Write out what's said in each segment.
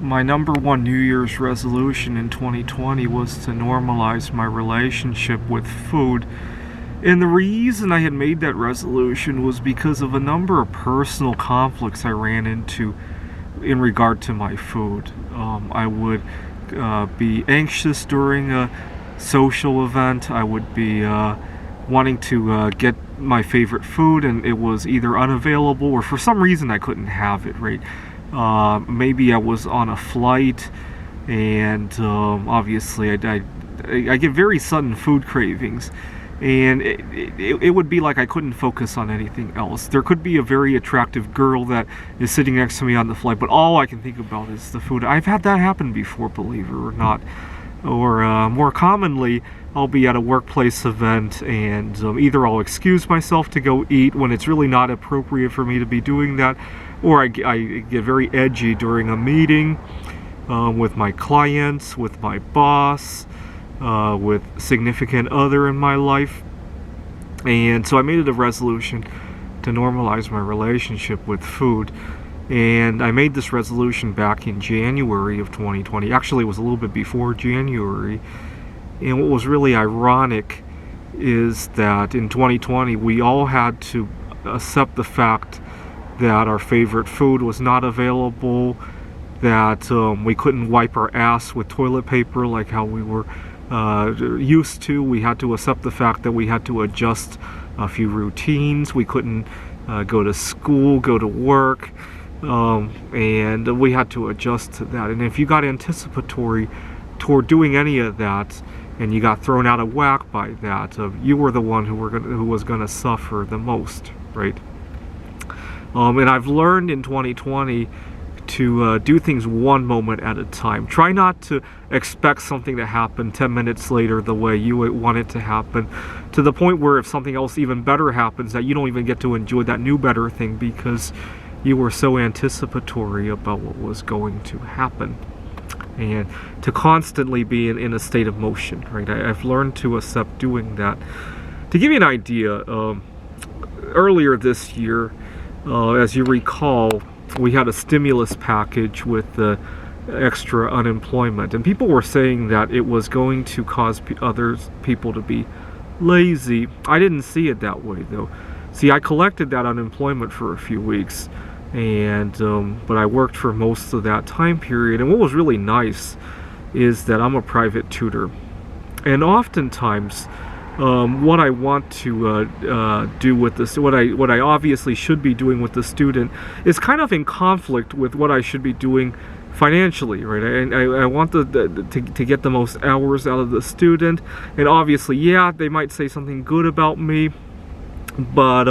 My number one New Year's resolution in 2020 was to normalize my relationship with food. And the reason I had made that resolution was because of a number of personal conflicts I ran into in regard to my food. I would be anxious during a social event. I would be wanting to get my favorite food, and it was either unavailable or for some reason I couldn't have it, right? Maybe I was on a flight, and obviously I get very sudden food cravings, and it would be like I couldn't focus on anything else. There could be a very attractive girl that is sitting next to me on the flight, but all I can think about is the food. I've had that happen before, believe it or not. Or more commonly, I'll be at a workplace event, and either I'll excuse myself to go eat when it's really not appropriate for me to be doing that, or I get very edgy during a meeting with my clients, with my boss, with significant other in my life. And so I made it a resolution to normalize my relationship with food. And I made this resolution back in January of 2020. Actually, it was a little bit before January. And what was really ironic is that in 2020, we all had to accept the fact that our favorite food was not available, that we couldn't wipe our ass with toilet paper like how we were used to. We had to accept the fact that we had to adjust a few routines. We couldn't go to school, go to work. And we had to adjust to that. And if you got anticipatory toward doing any of that, and you got thrown out of whack by that, you were the one who was going to suffer the most, right? And I've learned in 2020 to do things one moment at a time. Try not to expect something to happen 10 minutes later the way you would want it to happen, to the point where if something else even better happens, that you don't even get to enjoy that new better thing because you were so anticipatory about what was going to happen. And to constantly be in a state of motion, right? I've learned to accept doing that. To give you an idea, earlier this year, as you recall, we had a stimulus package with the extra unemployment, and people were saying that it was going to cause other people to be lazy. I didn't see it that way, though. See, I collected that unemployment for a few weeks, and but I worked for most of that time period. And what was really nice is that I'm a private tutor, and oftentimes what I want to do with this, what I obviously should be doing with the student, is kind of in conflict with what I should be doing financially, right? I want to get the most hours out of the student, and obviously, yeah, they might say something good about me, but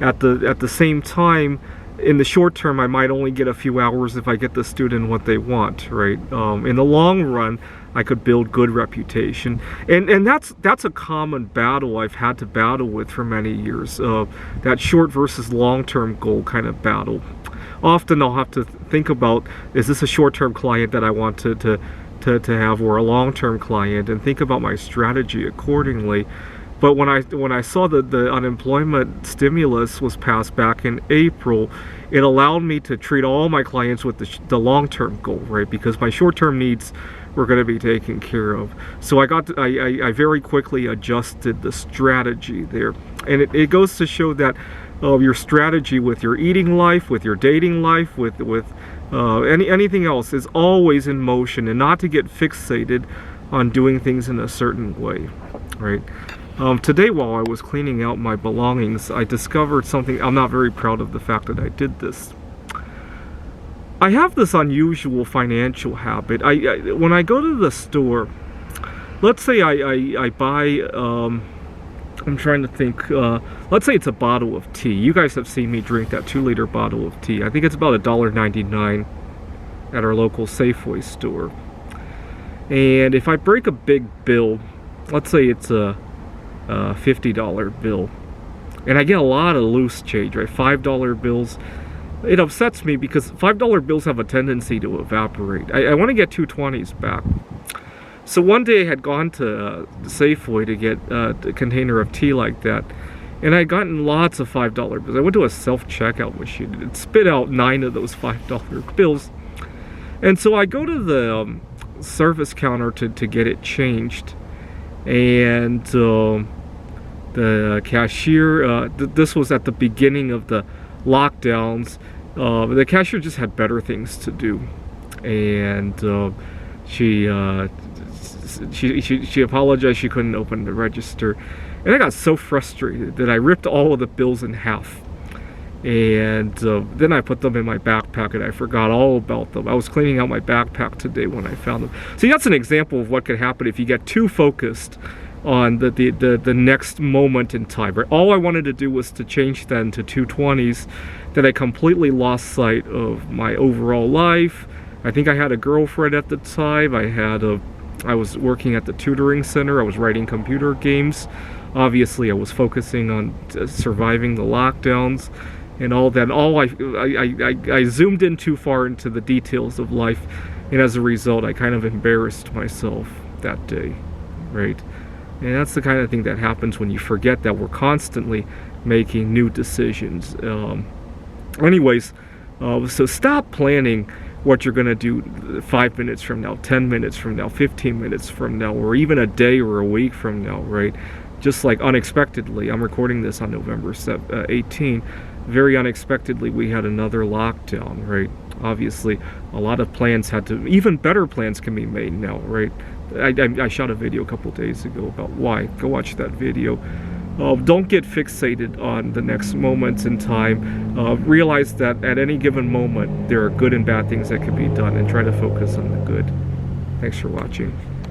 at the same time, in the short term, I might only get a few hours if I get the student what they want, right? In the long run, I could build good reputation, and that's a common battle I've had to battle with for many years. That short versus long-term goal kind of battle. Often I'll have to think about, is this a short-term client that I want to have, or a long-term client, and think about my strategy accordingly. But when I saw that the unemployment stimulus was passed back in April, it allowed me to treat all my clients with the long-term goal, right? Because my short-term needs were going to be taken care of. So I very quickly adjusted the strategy there, and it goes to show that your strategy with your eating life, with your dating life, with anything else is always in motion, and not to get fixated on doing things in a certain way, right? Today, while I was cleaning out my belongings, I discovered something. I'm not very proud of the fact that I did this. I have this unusual financial habit. When I go to the store, let's say I buy, I'm trying to think, let's say it's a bottle of tea. You guys have seen me drink that 2-liter bottle of tea. I think it's about $1.99 at our local Safeway store. And if I break a big bill, let's say it's a $50 bill, and I get a lot of loose change, right? $5 bills. It upsets me because $5 bills have a tendency to evaporate. I want to get 220s back. So one day I had gone to Safeway to get a container of tea like that, and I had gotten lots of $5 bills. I went to a self-checkout machine. It spit out 9 of those $5 bills. And so I go to the service counter to get it changed, and the cashier, this was at the beginning of the lockdowns, the cashier just had better things to do, and she apologized she couldn't open the register, and I got so frustrated that I ripped all of the bills in half, and then I put them in my backpack, and I forgot all about them. I was cleaning out my backpack today when I found them. See, that's an example of what could happen if you get too focused on the next moment in time, right? All I wanted to do was to change then to 220s, that I completely lost sight of my overall life. I think I had a girlfriend at the time. I was working at the tutoring center. I was writing computer games. Obviously, I was focusing on surviving the lockdowns and all that. I zoomed in too far into the details of life, and as a result, I kind of embarrassed myself that day, right? And that's the kind of thing that happens when you forget that we're constantly making new decisions. Anyways, so stop planning what you're going to do 5 minutes from now, 10 minutes from now, 15 minutes from now, or even a day or a week from now, right? Just like unexpectedly, I'm recording this on November 18, very unexpectedly we had another lockdown, right? Obviously, a lot of plans had to, even better plans can be made now, right? I shot a video a couple days ago about why. Go watch that video. Don't get fixated on the next moments in time. Realize that at any given moment, there are good and bad things that can be done, and try to focus on the good. Thanks for watching.